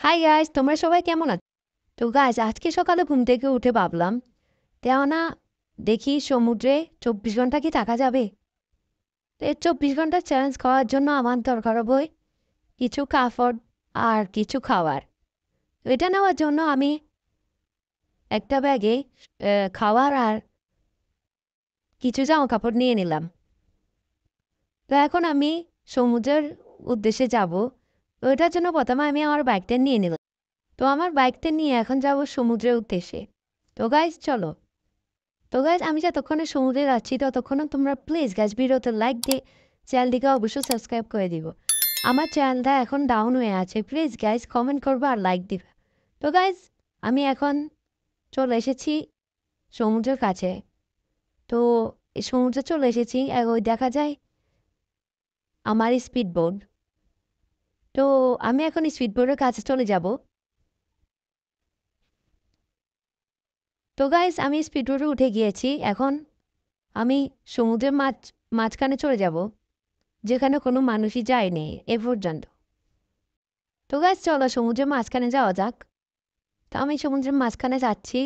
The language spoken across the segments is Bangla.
হাই গাইস, তোমরা সবাই কেমন আছো? তো গাইস, আজকে সকালে ঘুম থেকে উঠে ভাবলাম, কেননা দেখি সমুদ্রে 24 ঘন্টা কি থাকা যাবে। তো এই 24 ঘন্টা চ্যালেঞ্জ করার জন্য আমার দরকার হবে কিছু কাপড় আর কিছু খাবার। তো এটা নেওয়ার জন্য আমি একটা ব্যাগে খাবার আর কিছু জামা কাপড় নিয়ে নিলাম। তো এখন আমি সমুদ্রের উদ্দেশ্যে যাব। তো এটার জন্য প্রথমে আমি আমার বাইকটা নিয়ে নিলাম। তো আমার বাইকটা নিয়ে এখন যাব সমুদ্রের উদ্দেশ্যে। তো গাইস চলো। তো গাইজ, আমি যতক্ষণে সমুদ্রে যাচ্ছি ততক্ষণে তোমরা প্লিজ গাইজ ভিডিওতে লাইক দিয়ে চ্যানেলটিকে অবশ্যই সাবস্ক্রাইব করে দিব। আমার চ্যানেলটা এখন ডাউন হয়ে আছে, প্লিজ গাইজ কমেন্ট করবে আর লাইক দিবে। তো গাইজ, আমি এখন চলে এসেছি সমুদ্রের কাছে। তো এই সমুদ্রে চলে এসেছি, ওই দেখা যায় আমার স্পিড বোট। তো আমি এখন স্পিড বোটের কাছে চলে যাব। তো গাইজ, আমি স্পিড বোটে উঠে গিয়েছি। এখন আমি সমুদ্রের মাঝখানে চলে যাব, যেখানে কোনো মানুষই যায়নি এ পর্যন্ত। তো গাইস চলো সমুদ্রের মাঝখানে যাওয়া যাক। তো আমি সমুদ্রের মাঝখানে যাচ্ছি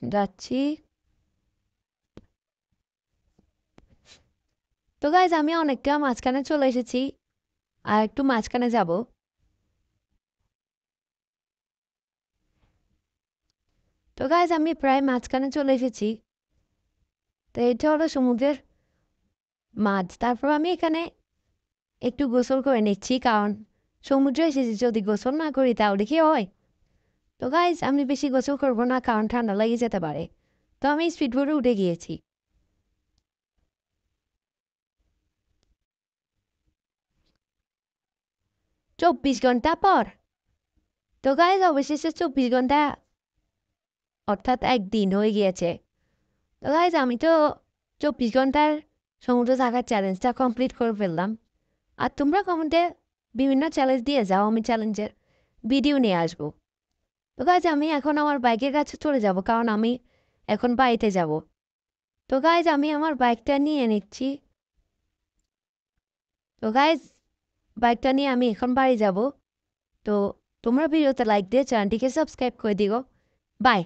যাচ্ছি। তো গাইস, আমি অনেকটা মাঝখানে চলে এসেছি, আর একটু মাঝখানে যাব। তো গাইস, আমি প্রায় মাঝখানে চলে এসেছি। তো এটা হলো সমুদ্রের মাঝ। তারপর আমি এখানে একটু গোসল করে নিচ্ছি, কারণ সমুদ্রে এসেছি, যদি গোসল না করি তাহলে কি হয়। তো গাইস, আমি বেশি গোসল করবো না, কারণ ঠান্ডা লেগে যেতে পারে। তো আমি স্পিড বোটে উঠে গিয়েছি। 24 ঘন্টা পর। তো গাইস, অবশেষে 24 ঘন্টা অর্থাৎ একদিন হয়ে গিয়েছে। তো গাইজ, আমি তো 24 ঘন্টার সমুদ্র থাকার চ্যালেঞ্জটা কমপ্লিট করে ফেললাম। আর তোমরা কমেন্টে বিভিন্ন চ্যালেঞ্জ দিয়ে যাও, আমি চ্যালেঞ্জের ভিডিও নিয়ে আসবো। তো গাইজ, আমি এখন আমার বাইকের কাছে চলে যাব, কারণ আমি এখন বাড়িতে যাব। তো গাইজ, আমি আমার বাইকটা নিয়ে নিচ্ছি। তো গাইজ, বাইকটা নিয়ে আমি এখন বাড়ি যাব। তো তোমরা ভিডিওতে লাইক দিয়ে চ্যানেলটিকে সাবস্ক্রাইব করে দিও। বাই।